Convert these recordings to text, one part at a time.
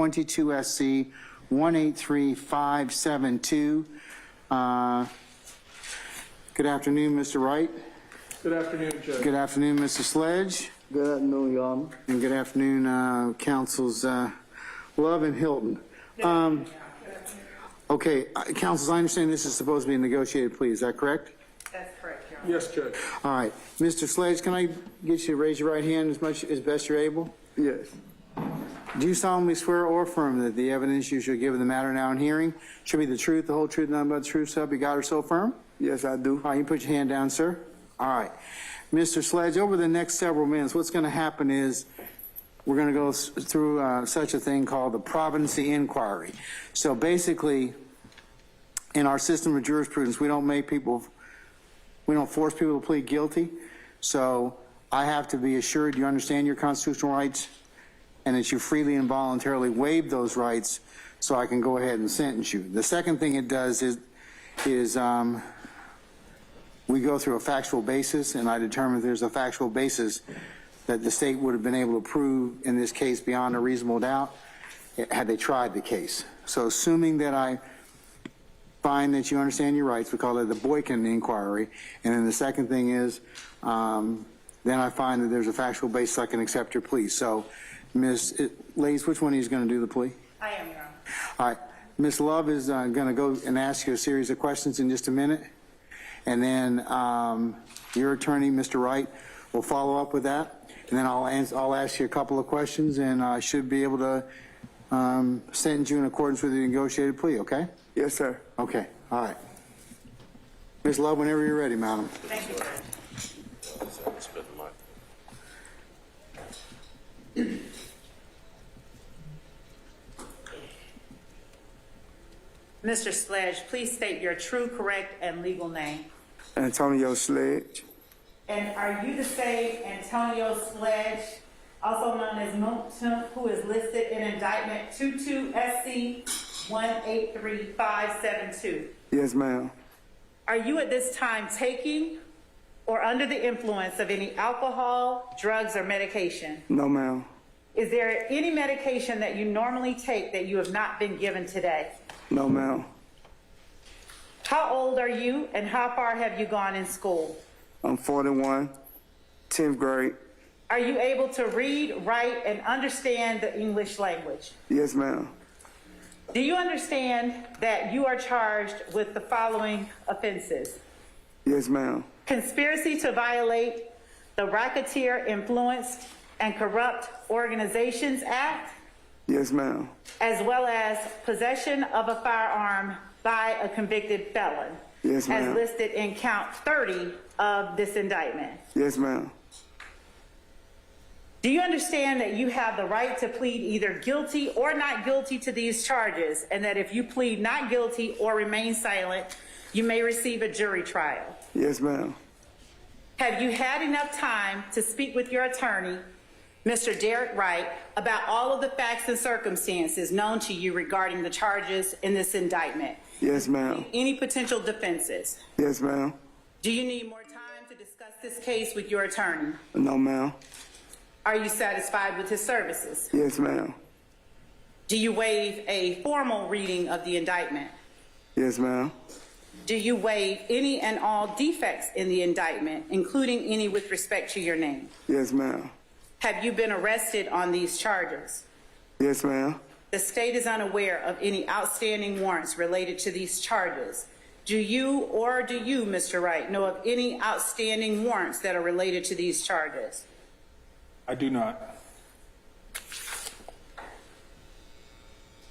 22 SC 183572. Good afternoon, Mr. Wright. Good afternoon, Judge. Good afternoon, Mr. Sledge. Good afternoon, Your Honor. And good afternoon, Councils Love and Hilton. Okay, Councils, I understand this is supposed to be a negotiated plea. Is that correct? That's correct, Your Honor. Yes, Judge. All right. Mr. Sledge, can I get you to raise your right hand as best you're able? Yes. Do you solemnly swear or affirm that the evidence you shall give in the matter now in hearing should be the truth, the whole truth, and nothing but the truth, so help you God, or so affirm? Yes, I do. All right, you put your hand down, sir. All right. Mr. Sledge, over the next several minutes, what's going to happen is we're going to go through such a thing called the providency inquiry. So basically, in our system of jurisprudence, we don't force people to plead guilty. So I have to be assured you understand your constitutional rights and that you freely and voluntarily waive those rights so I can go ahead and sentence you. The second thing it does is we go through a factual basis, and I determine if there's a factual basis that the state would have been able to prove in this case beyond a reasonable doubt had they tried the case. So assuming that I find that you understand your rights, we call it the Boykin inquiry. And then the second thing is, then I find that there's a factual basis I can accept your plea. So, ladies, which one of you is going to do the plea? I am, Your Honor. All right. Ms. Love is going to go and ask you a series of questions in just a minute. And then your attorney, Mr. Wright, will follow up with that. And then I'll ask you a couple of questions, and I should be able to sentence you in accordance with the negotiated plea, okay? Yes, sir. Okay, all right. Ms. Love, whenever you're ready, madam. Thank you, Judge. Mr. Sledge, please state your true, correct, and legal name. Antonio Sledge. And are you the same Antonio Sledge, also known as Moonton, who is listed in indictment 22 SC 183572? Yes, ma'am. Are you at this time taking or under the influence of any alcohol, drugs, or medication? No, ma'am. Is there any medication that you normally take that you have not been given today? No, ma'am. How old are you and how far have you gone in school? I'm 41, 10th grade. Are you able to read, write, and understand the English language? Yes, ma'am. Do you understand that you are charged with the following offenses? Yes, ma'am. Conspiracy to violate the Racketeer Influenced and Corrupt Organizations Act, Yes, ma'am. as well as possession of a firearm by a convicted felon, Yes, ma'am. as listed in count 30 of this indictment. Yes, ma'am. Do you understand that you have the right to plead either guilty or not guilty to these charges, and that if you plead not guilty or remain silent, you may receive a jury trial? Yes, ma'am. Have you had enough time to speak with your attorney, Mr. Derek Wright, about all of the facts and circumstances known to you regarding the charges in this indictment? Yes, ma'am. Any potential defenses? Yes, ma'am. Do you need more time to discuss this case with your attorney? No, ma'am. Are you satisfied with his services? Yes, ma'am. Do you waive a formal reading of the indictment? Yes, ma'am. Do you waive any and all defects in the indictment, including any with respect to your name? Yes, ma'am. Have you been arrested on these charges? Yes, ma'am. The state is unaware of any outstanding warrants related to these charges. Do you, Mr. Wright, know of any outstanding warrants that are related to these charges? I do not.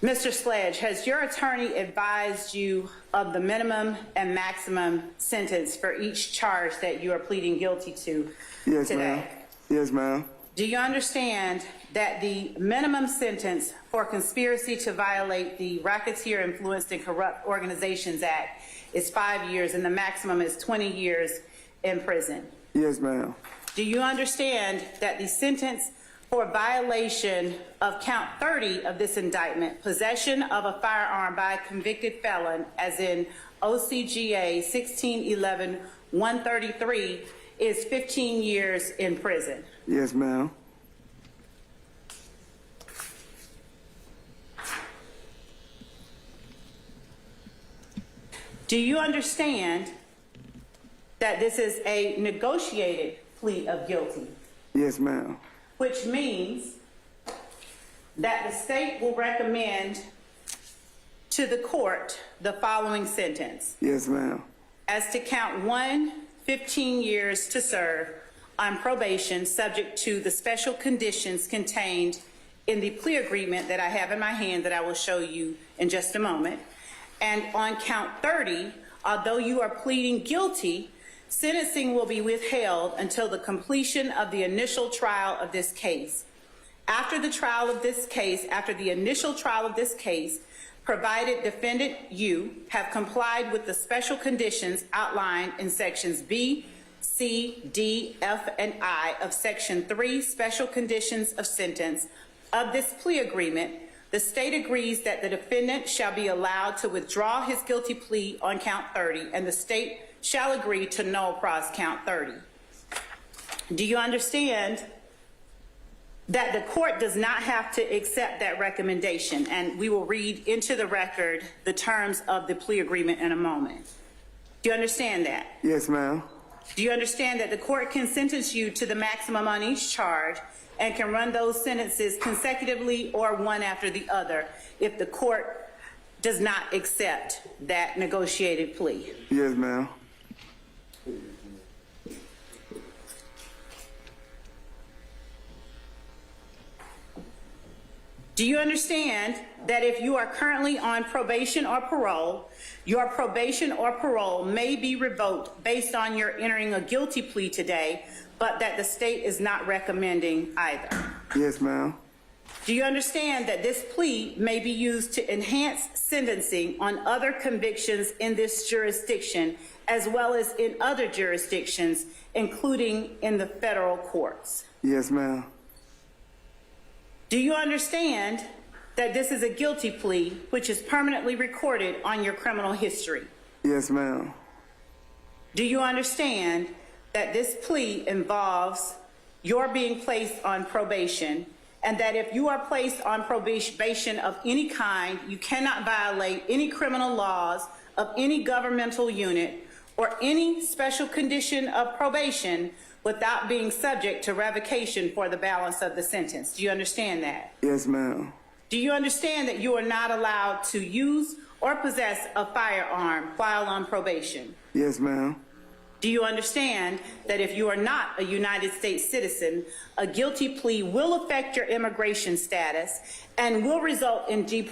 Mr. Sledge, has your attorney advised you of the minimum and maximum sentence for each charge that you are pleading guilty to Yes, today? ma'am. Yes, ma'am. Do you understand that the minimum sentence for conspiracy to violate the Racketeer Influenced and Corrupt Organizations Act is 5 years and the maximum is 20 years in prison? Yes, ma'am. Do you understand that the sentence for violation of count 30 of this indictment, possession of a firearm by a convicted felon, as in OCGA 1611-133, is 15 years in prison? Yes, ma'am. Do you understand that this is a negotiated plea of guilty, Yes, ma'am. which means that the state will recommend to the court the following sentence? Yes, ma'am. As to count 1, 15 years to serve on probation, subject to the special conditions contained in the plea agreement that I have in my hand that I will show you in just a moment. And on count 30, although you are pleading guilty, sentencing will be withheld until the completion of the initial trial of this case. After the initial trial of this case, provided defendant you have complied with the special conditions outlined in sections B, C, D, F, and I of section 3, special conditions of sentence of this plea agreement, the state agrees that the defendant shall be allowed to withdraw his guilty plea on count 30, and the state shall agree to null pros count 30. Do you understand that the court does not have to accept that recommendation? And we will read into the record the terms of the plea agreement in a moment. Do you understand that? Yes, ma'am. Do you understand that the court can sentence you to the maximum on each charge and can run those sentences consecutively or one after the other if the court does not accept that negotiated plea? Yes, ma'am. Do you understand that if you are currently on probation or parole, your probation or parole may be revoked based on your entering a guilty plea today, but that the state is not recommending either? Yes, ma'am. Do you understand that this plea may be used to enhance sentencing on other convictions in this jurisdiction, as well as in other jurisdictions, including in the federal courts? Yes, ma'am. Do you understand that this is a guilty plea which is permanently recorded on your criminal history? Yes, ma'am. Do you understand that this plea involves your being placed on probation, and that if you are placed on probation of any kind, you cannot violate any criminal laws of any governmental unit or any special condition of probation without being subject to revocation for the balance of the sentence? Do you understand that? Yes, ma'am. Do you understand that you are not allowed to use or possess a firearm while on probation? Yes, ma'am. Do you understand that if you are not a United States citizen, a guilty plea will affect your immigration status and will result in deportation